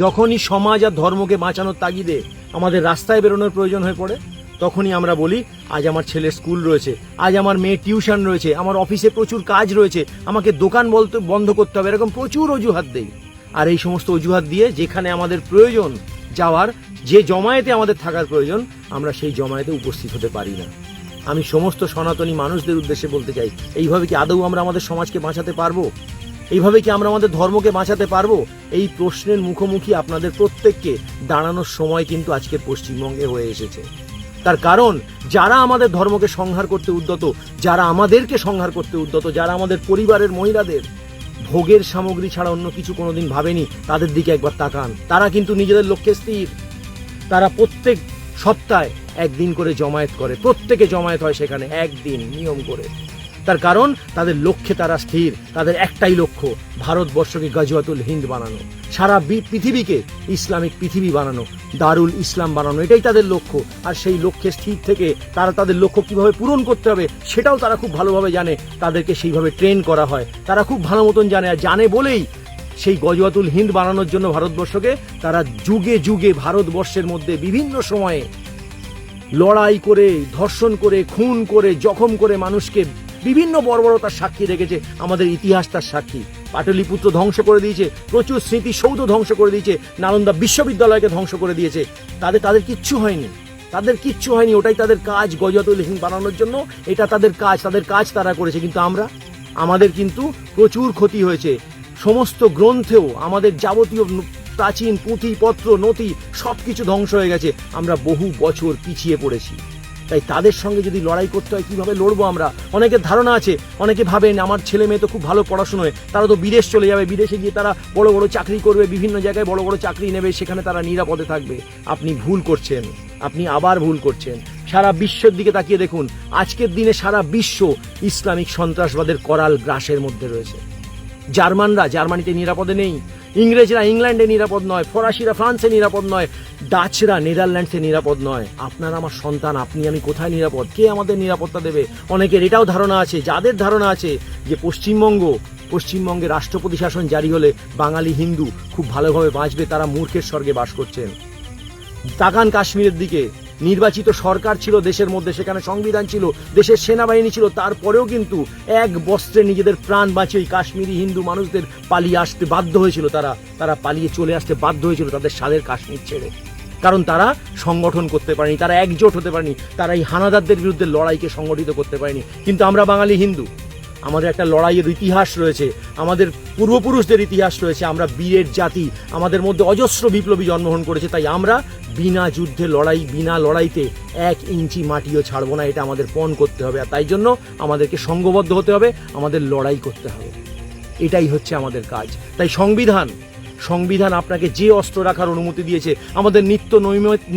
যখনই সমাজ আর ধর্মকে বাঁচানোর তাগিদে আমাদের রাস্তায় বেরোনোর প্রয়োজন হয়ে পড়ে, তখনই আমরা বলি আজ আমার ছেলের স্কুল রয়েছে, আজ আমার মেয়ের টিউশন রয়েছে, আমার অফিসে প্রচুর কাজ রয়েছে, আমাকে দোকান বন্ধ করতে হবে, এরকম প্রচুর অজুহাত দেই। আর এই সমস্ত অজুহাত দিয়ে যেখানে আমাদের প্রয়োজন যাওয়ার, যে জমায়েতে আমাদের থাকার প্রয়োজন, আমরা সেই জমায়েতে উপস্থিত হতে পারি না। আমি সমস্ত সনাতনী মানুষদের উদ্দেশ্যে বলতে চাই, এইভাবে কি আদৌ আমরা আমাদের সমাজকে বাঁচাতে পারবো? এইভাবে কি আমরা আমাদের ধর্মকে বাঁচাতে পারবো? এই প্রশ্নের মুখোমুখি আপনাদের প্রত্যেককে দাঁড়ানোর সময় কিন্তু আজকের পশ্চিমবঙ্গে হয়ে এসেছে। তার কারণ যারা আমাদের ধর্মকে সংহার করতে উদ্যত, যারা আমাদেরকে সংহার করতে উদ্যত, যারা আমাদের পরিবারের মহিলাদের ভোগের সামগ্রী ছাড়া অন্য কিছু কোনোদিন ভাবেনি, তাদের দিকে একবার তাকান। তারা কিন্তু নিজেদের লক্ষ্যে স্থির। তারা প্রত্যেক সপ্তাহে একদিন করে জমায়েত করে, প্রত্যেকে জমায়েত হয় সেখানে একদিন নিয়ম করে। তার কারণ তাদের লক্ষ্যে তারা স্থির। তাদের একটাই লক্ষ্য, ভারতবর্ষকে গজওয়াতুল হিন্দ বানানো, সারা পৃথিবীকে ইসলামিক পৃথিবী বানানো, দারুল ইসলাম বানানো, এটাই তাদের লক্ষ্য। আর সেই লক্ষ্যে স্থির থেকে তারা তাদের লক্ষ্য কিভাবে পূরণ করতে হবে সেটাও তারা খুব ভালোভাবে জানে। তাদেরকে সেইভাবে ট্রেন করা হয়, তারা খুব ভালো মতন জানে। আর জানে বলেই সেই গজওয়াতুল হিন্দ বানানোর জন্য ভারতবর্ষকে তারা যুগে যুগে ভারতবর্ষের মধ্যে বিভিন্ন সময়ে লড়াই করে, ধর্ষণ করে, খুন করে, জখম করে মানুষকে বিভিন্ন বর্বরতার সাক্ষী রেখেছে। আমাদের ইতিহাস তার সাক্ষী। পাটলিপুত্র ধ্বংস করে দিয়েছে, প্রচুর স্মৃতিসৌধ ধ্বংস করে দিয়েছে, নালন্দা বিশ্ববিদ্যালয়কে ধ্বংস করে দিয়েছে। তাদের কিচ্ছু হয়নি, তাদের কিচ্ছু হয়নি। ওটাই তাদের কাজ, গজওয়াতুল হিন্দ বানানোর জন্য। এটা তাদের কাজ তারা করেছে। কিন্তু আমাদের কিন্তু প্রচুর ক্ষতি হয়েছে। সমস্ত গ্রন্থেও আমাদের যাবতীয় প্রাচীন পুঁথিপত্র, নথি সবকিছু ধ্বংস হয়ে গেছে। আমরা বহু বছর পিছিয়ে পড়েছি। তাই তাদের সঙ্গে যদি লড়াই করতে হয়, কিভাবে লড়বো আমরা? অনেকের ধারণা আছে, অনেকে ভাবেন আমার ছেলে মেয়ে তো খুব ভালো পড়াশোনায়, তারা তো বিদেশ চলে যাবে, বিদেশে গিয়ে তারা বড় বড় চাকরি করবে, বিভিন্ন জায়গায় বড় বড় চাকরি নেবে, সেখানে তারা নিরাপদে থাকবে। আপনি ভুল করছেন, আপনি আবার ভুল করছেন। সারা বিশ্বের দিকে তাকিয়ে দেখুন, আজকের দিনে সারা বিশ্ব ইসলামিক সন্ত্রাসবাদের করাল গ্রাসের মধ্যে রয়েছে। জার্মানরা জার্মানিতে নিরাপদে নেই, ইংরেজরা ইংল্যান্ডে নিরাপদ নয়, ফরাসিরা ফ্রান্সে নিরাপদ নয়, ডাচরা নেদারল্যান্ডসে নিরাপদ নয়। আপনার আমার সন্তান, আপনি আমি কোথায় নিরাপদ? কে আমাদের নিরাপত্তা দেবে? অনেকের এটাও ধারণা আছে, যাদের ধারণা আছে যে পশ্চিমবঙ্গে রাষ্ট্রপতি শাসন জারি হলে বাঙালি হিন্দু খুব ভালোভাবে বাঁচবে, তারা মূর্খের স্বর্গে বাস করছেন। তাকান কাশ্মীরের দিকে, নির্বাচিত সরকার ছিল দেশের মধ্যে, সেখানে সংবিধান ছিল, দেশের সেনাবাহিনী ছিল, তারপরেও কিন্তু এক বস্ত্রে নিজেদের প্রাণ বাঁচিয়ে কাশ্মীরি হিন্দু মানুষদের পালিয়ে আসতে বাধ্য হয়েছিল। তারা পালিয়ে চলে আসতে বাধ্য হয়েছিল তাদের স্বাদের কাশ্মীর ছেড়ে। কারণ তারা সংগঠন করতে পারেনি, তারা একজোট হতে পারেনি, তারা এই হানাদারদের বিরুদ্ধে লড়াইকে সংগঠিত করতে পারেনি। কিন্তু আমরা বাঙালি হিন্দু, আমাদের একটা লড়াইয়ের ইতিহাস রয়েছে, আমাদের পূর্বপুরুষদের ইতিহাস রয়েছে। আমরা বীরের জাতি, আমাদের মধ্যে অজস্র বিপ্লবী জন্মগ্রহণ করেছে। তাই আমরা বিনা যুদ্ধে বিনা লড়াইতে 1 ইঞ্চি মাটিও ছাড়বো না, এটা আমাদের পণ করতে হবে। আর তাই জন্য আমাদেরকে সংঘবদ্ধ হতে হবে, আমাদের লড়াই করতে হবে। এটাই হচ্ছে আমাদের কাজ। তাই সংবিধান আপনাকে যে অস্ত্র রাখার অনুমতি দিয়েছে, আমাদের নিত্য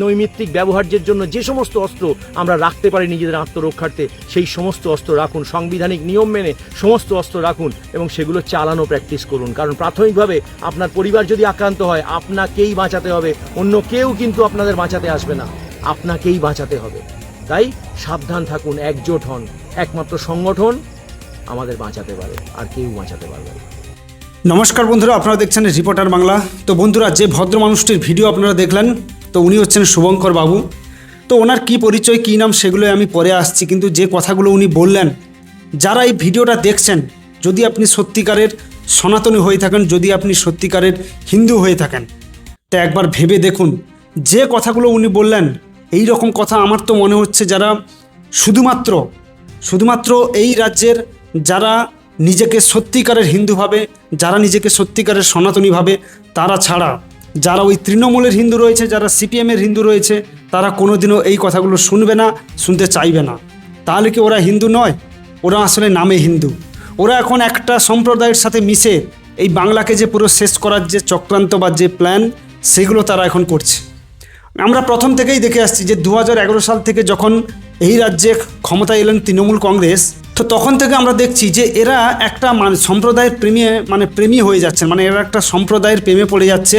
নৈমিত্তিক ব্যবহার্যের জন্য যে সমস্ত অস্ত্র আমরা রাখতে পারি নিজেদের আত্মরক্ষার্থে, সেই সমস্ত অস্ত্র রাখুন, সাংবিধানিক নিয়ম মেনে সমস্ত অস্ত্র রাখুন এবং সেগুলো চালানো প্র্যাকটিস করুন। কারণ প্রাথমিকভাবে আপনার পরিবার যদি আক্রান্ত হয়, আপনাকেই বাঁচাতে হবে, অন্য কেউ কিন্তু আপনাদের বাঁচাতে আসবে না, আপনাকেই বাঁচাতে হবে। তাই সাবধান থাকুন, একজোট হন। একমাত্র সংগঠন আমাদের বাঁচাতে পারে, আর কেউ বাঁচাতে পারবে না। নমস্কার বন্ধুরা, আপনারা দেখছেন রিপোর্টার বাংলা। তো বন্ধুরা, যে ভদ্র মানুষটির ভিডিও আপনারা দেখলেন, তো উনি হচ্ছেন শুভঙ্কর বাবু। তো ওনার কি পরিচয়, কী নাম, সেগুলো আমি পরে আসছি। কিন্তু যে কথাগুলো উনি বললেন, যারা এই ভিডিওটা দেখছেন, যদি আপনি সত্যিকারের সনাতনী হয়ে থাকেন, যদি আপনি সত্যিকারের হিন্দু হয়ে থাকেন, তা একবার ভেবে দেখুন যে কথাগুলো উনি বললেন। এই রকম কথা আমার তো মনে হচ্ছে যারা শুধুমাত্র এই রাজ্যের যারা নিজেকে সত্যিকারের হিন্দু ভাবে, যারা নিজেকে সত্যিকারের সনাতনী ভাবে, তারা ছাড়া যারা ওই তৃণমূলের হিন্দু রয়েছে, যারা সিপিএমের হিন্দু রয়েছে, তারা কোনোদিনও এই কথাগুলো শুনবে না, শুনতে চাইবে না। তাহলে কি ওরা হিন্দু নয়? ওরা আসলে নামে হিন্দু। ওরা এখন একটা সম্প্রদায়ের সাথে মিশে এই বাংলাকে যে পুরো শেষ করার যে চক্রান্ত বা যে প্ল্যান, সেগুলো তারা এখন করছে। আমরা প্রথম থেকেই দেখে আসছি যে 2011 সাল থেকে যখন এই রাজ্যে ক্ষমতায় এলেন তৃণমূল কংগ্রেস, তো তখন থেকে আমরা দেখছি যে এরা একটা সম্প্রদায়ের প্রেমী হয়ে যাচ্ছে, এরা একটা সম্প্রদায়ের প্রেমে পড়ে যাচ্ছে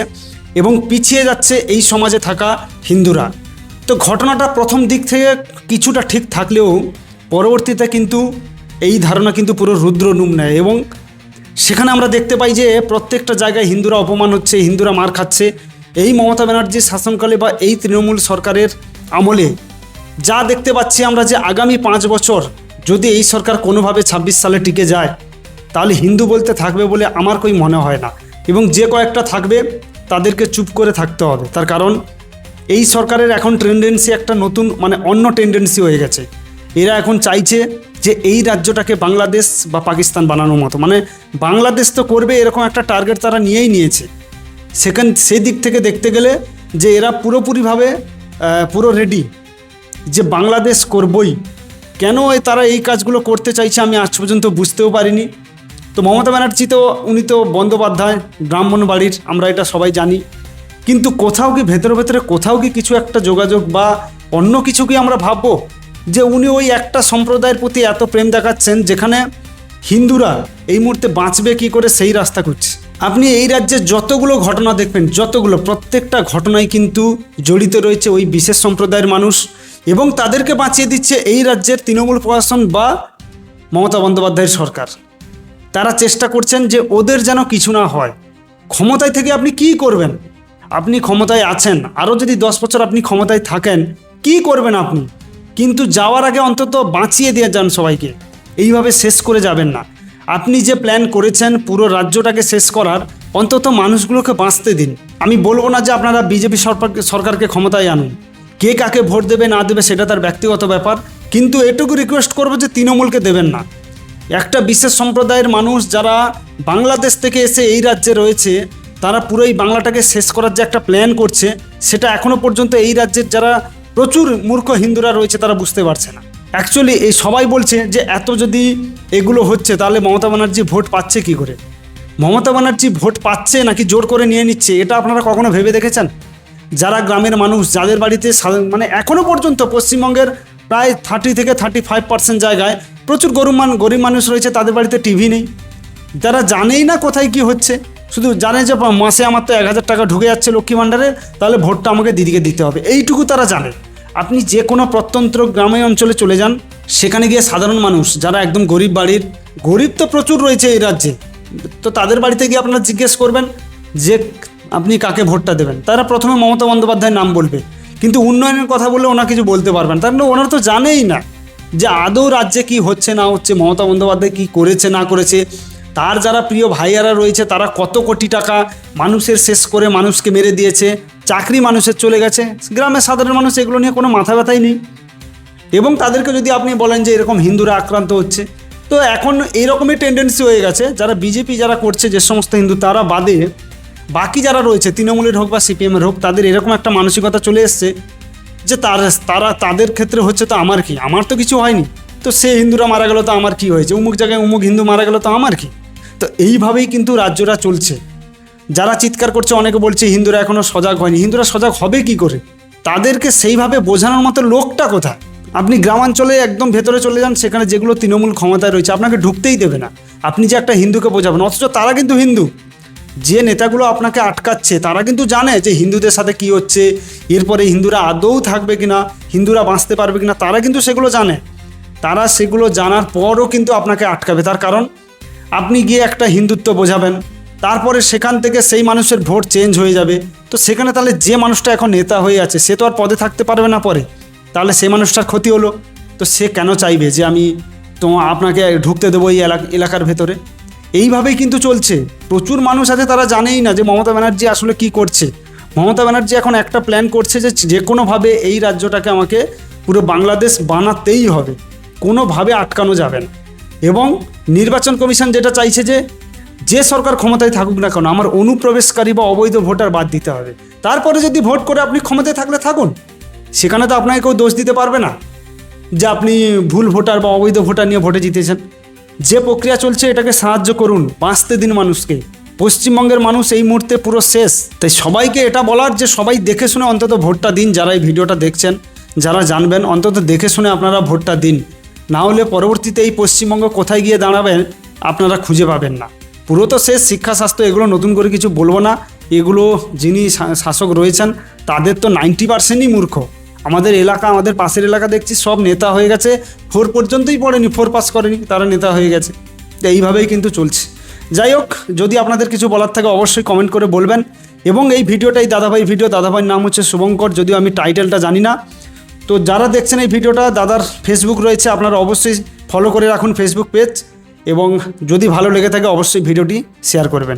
এবং পিছিয়ে যাচ্ছে এই সমাজে থাকা হিন্দুরা। তো ঘটনাটা প্রথম দিক থেকে কিছুটা ঠিক থাকলেও পরবর্তীতে কিন্তু এই ধারণা কিন্তু পুরো রুদ্র রূপ নেয় এবং সেখানে আমরা দেখতে পাই যে প্রত্যেকটা জায়গায় হিন্দুরা অপমান হচ্ছে, হিন্দুরা মার খাচ্ছে। এই মমতা ব্যানার্জির শাসনকালে বা এই তৃণমূল সরকারের আমলে যা দেখতে পাচ্ছি আমরা, যে আগামী 5 বছর যদি এই সরকার কোনোভাবে 26 সালে টিকে যায়, তাহলে হিন্দু বলতে থাকবে বলে আমার কই মনে হয় না। এবং যে কয়েকটা থাকবে তাদেরকে চুপ করে থাকতে হবে। তার কারণ এই সরকারের এখন টেন্ডেন্সি একটা নতুন, মানে অন্য টেন্ডেন্সি হয়ে গেছে। এরা এখন চাইছে যে এই রাজ্যটাকে বাংলাদেশ বা পাকিস্তান বানানোর মতো, মানে বাংলাদেশ তো করবে এরকম একটা টার্গেট তারা নিয়েই নিয়েছে। সেই দিক থেকে দেখতে গেলে যে এরা পুরোপুরিভাবে পুরো রেডি যে বাংলাদেশ করবই। কেন তারা এই কাজগুলো করতে চাইছে আমি আজ পর্যন্ত বুঝতেও পারিনি। তো মমতা ব্যানার্জি তো উনি তো বন্দ্যোপাধ্যায় ব্রাহ্মণ বাড়ির, আমরা এটা সবাই জানি। কিন্তু কোথাও কি ভেতরে ভেতরে কোথাও কি কিছু একটা যোগাযোগ বা অন্য কিছু কি আমরা ভাববো যে উনি ওই একটা সম্প্রদায়ের প্রতি এত প্রেম দেখাচ্ছেন যেখানে হিন্দুরা এই মুহূর্তে বাঁচবে কি করে সেই রাস্তা করছে। আপনি এই রাজ্যে যতগুলো ঘটনা দেখবেন, প্রত্যেকটা ঘটনায় কিন্তু জড়িত রয়েছে ওই বিশেষ সম্প্রদায়ের মানুষ, এবং তাদেরকে বাঁচিয়ে দিচ্ছে এই রাজ্যের তৃণমূল প্রশাসন বা মমতা বন্দ্যোপাধ্যায়ের সরকার। তারা চেষ্টা করছেন যে ওদের যেন কিছু না হয়। ক্ষমতায় থেকে আপনি কি করবেন? আপনি ক্ষমতায় আছেন, আরও যদি 10 বছর আপনি ক্ষমতায় থাকেন, কি করবেন আপনি? কিন্তু যাওয়ার আগে অন্তত বাঁচিয়ে দিয়ে যান সবাইকে, এইভাবে শেষ করে যাবেন না। আপনি যে প্ল্যান করেছেন পুরো রাজ্যটাকে শেষ করার, অন্তত মানুষগুলোকে বাঁচতে দিন। আমি বলবো না যে আপনারা বিজেপি সরকারকে ক্ষমতায় আনুন, কে কাকে ভোট দেবে না দেবে সেটা তার ব্যক্তিগত ব্যাপার, কিন্তু এটুকু রিকোয়েস্ট করবো যে তৃণমূলকে দেবেন না। একটা বিশেষ সম্প্রদায়ের মানুষ যারা বাংলাদেশ থেকে এসে এই রাজ্যে রয়েছে, তারা পুরো এই বাংলাটাকে শেষ করার যে একটা প্ল্যান করছে, সেটা এখনও পর্যন্ত এই রাজ্যের যারা প্রচুর মূর্খ হিন্দুরা রয়েছে তারা বুঝতে পারছে না। অ্যাকচুয়ালি এই সবাই বলছে যে এত যদি এগুলো হচ্ছে তাহলে মমতা ব্যানার্জি ভোট পাচ্ছে কি করে? মমতা ব্যানার্জি ভোট পাচ্ছে নাকি জোর করে নিয়ে নিচ্ছে, এটা আপনারা কখনো ভেবে দেখেছেন? যারা গ্রামের মানুষ, যাদের বাড়িতে মানে এখনও পর্যন্ত পশ্চিমবঙ্গের প্রায় 30 থেকে 35% জায়গায় প্রচুর গরিব মানুষ রয়েছে, তাদের বাড়িতে টিভি নেই। যারা জানেই না কোথায় কি হচ্ছে, শুধু জানে যে মাসে আমার তো 1000 টাকা ঢুকে যাচ্ছে লক্ষ্মী ভাণ্ডারে, তাহলে ভোটটা আমাকে দিদিকে দিতে হবে, এইটুকু তারা জানে। আপনি যে কোনো প্রত্যন্ত গ্রামীণ অঞ্চলে চলে যান, সেখানে গিয়ে সাধারণ মানুষ যারা একদম গরিব বাড়ির, গরিব তো প্রচুর রয়েছে এই রাজ্যে, তো তাদের বাড়িতে গিয়ে আপনারা জিজ্ঞেস করবেন যে আপনি কাকে ভোটটা দেবেন, তারা প্রথমে মমতা বন্দ্যোপাধ্যায়ের নাম বলবে, কিন্তু উন্নয়নের কথা বললে ওনা কিছু বলতে পারবেন। তার মানে ওনারা তো জানেই না যে আদৌ রাজ্যে কি হচ্ছে না হচ্ছে, মমতা বন্দ্যোপাধ্যায় কী করেছে না করেছে। তার যারা প্রিয় ভাইয়ারা রয়েছে তারা কত কোটি টাকা মানুষের শেষ করে মানুষকে মেরে দিয়েছে, চাকরি মানুষের চলে গেছে, গ্রামের সাধারণ মানুষ এগুলো নিয়ে কোনো মাথা ব্যথাই নেই। এবং তাদেরকে যদি আপনি বলেন যে এরকম হিন্দুরা আক্রান্ত হচ্ছে, তো এখন এইরকমই টেন্ডেন্সি হয়ে গেছে, যারা বিজেপি যারা করছে যে সমস্ত হিন্দু, তারা বাদে বাকি যারা রয়েছে তৃণমূলের হোক বা সিপিএমের হোক, তাদের এরকম একটা মানসিকতা চলে এসছে যে তাদের ক্ষেত্রে হচ্ছে তো আমার কি, আমার তো কিছু হয়নি, তো সে হিন্দুরা মারা গেল তো আমার কি হয়েছে, অমুক জায়গায় অমুক হিন্দু মারা গেল তো আমার কি। তো এইভাবেই কিন্তু রাজ্যটা চলছে। যারা চিৎকার করছে, অনেকে বলছে হিন্দুরা এখনও সজাগ হয়নি, হিন্দুরা সজাগ হবে কি করে? তাদেরকে সেইভাবে বোঝানোর মতো লোকটা কোথায়? আপনি গ্রামাঞ্চলে একদম ভেতরে চলে যান, সেখানে যেগুলো তৃণমূল ক্ষমতায় রয়েছে আপনাকে ঢুকতেই দেবে না। আপনি যে একটা হিন্দুকে বোঝাবেন, অথচ তারা কিন্তু হিন্দু। যে নেতাগুলো আপনাকে আটকাচ্ছে তারা কিন্তু জানে যে হিন্দুদের সাথে কি হচ্ছে, এরপরে হিন্দুরা আদৌ থাকবে কিনা, হিন্দুরা বাঁচতে পারবে কিনা, তারা কিন্তু সেগুলো জানে। তারা সেগুলো জানার পরও কিন্তু আপনাকে আটকাবে। তার কারণ আপনি গিয়ে একটা হিন্দুত্ব বোঝাবেন, তারপরে সেখান থেকে সেই মানুষের ভোট চেঞ্জ হয়ে যাবে। তো সেখানে তাহলে যে মানুষটা এখন নেতা হয়ে আছে সে তো আর পদে থাকতে পারবে না পরে, তাহলে সেই মানুষটার ক্ষতি হলো। তো সে কেন চাইবে যে আমি আপনাকে ঢুকতে দেবো এই এলাকার ভেতরে? এইভাবেই কিন্তু চলছে। প্রচুর মানুষ আছে তারা জানেই না যে মমতা ব্যানার্জি আসলে কি করছে। মমতা ব্যানার্জি এখন একটা প্ল্যান করছে যে কোনোভাবে এই রাজ্যটাকে আমাকে পুরো বাংলাদেশ বানাতেই হবে, কোনোভাবে আটকানো যাবে না। এবং নির্বাচন কমিশন যেটা চাইছে যে সরকার ক্ষমতায় থাকুক না কেন, আমার অনুপ্রবেশকারী বা অবৈধ ভোটার বাদ দিতে হবে। তারপরে যদি ভোট করে আপনি ক্ষমতায় থাকলে থাকুন, সেখানে তো আপনাকে কেউ দোষ দিতে পারবে না যে আপনি ভুল ভোটার বা অবৈধ ভোটার নিয়ে ভোটে জিতেছেন। যে প্রক্রিয়া চলছে এটাকে সাহায্য করুন, বাঁচতে দিন মানুষকে। পশ্চিমবঙ্গের মানুষ এই মুহূর্তে পুরো শেষ। তাই সবাইকে এটা বলার যে সবাই দেখে শুনে অন্তত ভোটটা দিন। যারা এই ভিডিওটা দেখছেন, যারা জানবেন, অন্তত দেখে শুনে আপনারা ভোটটা দিন। না হলে পরবর্তীতে এই পশ্চিমবঙ্গ কোথায় গিয়ে দাঁড়াবেন আপনারা খুঁজে পাবেন না। পুরো তো শেষ। শিক্ষা স্বাস্থ্য এগুলো নতুন করে কিছু বলবো না, এগুলো যিনি শাসক রয়েছেন তাদের তো 90%ই মূর্খ। আমাদের এলাকা, আমাদের পাশের এলাকা দেখছি সব নেতা হয়ে গেছে, 4 পর্যন্তই পড়েনি, 4 পাস করেনি, তারা নেতা হয়ে গেছে। এইভাবেই কিন্তু চলছে। যাই হোক, যদি আপনাদের কিছু বলার থাকে অবশ্যই কমেন্ট করে বলবেন। এবং এই ভিডিওটাই দাদাভাই ভিডিও, দাদাভাইয়ের নাম হচ্ছে শুভঙ্কর, যদিও আমি টাইটেলটা জানি না। তো যারা দেখছেন এই ভিডিওটা, দাদার ফেসবুক রয়েছে, আপনারা অবশ্যই ফলো করে রাখুন ফেসবুক পেজ, এবং যদি ভালো লেগে থাকে অবশ্যই ভিডিওটি শেয়ার করবেন।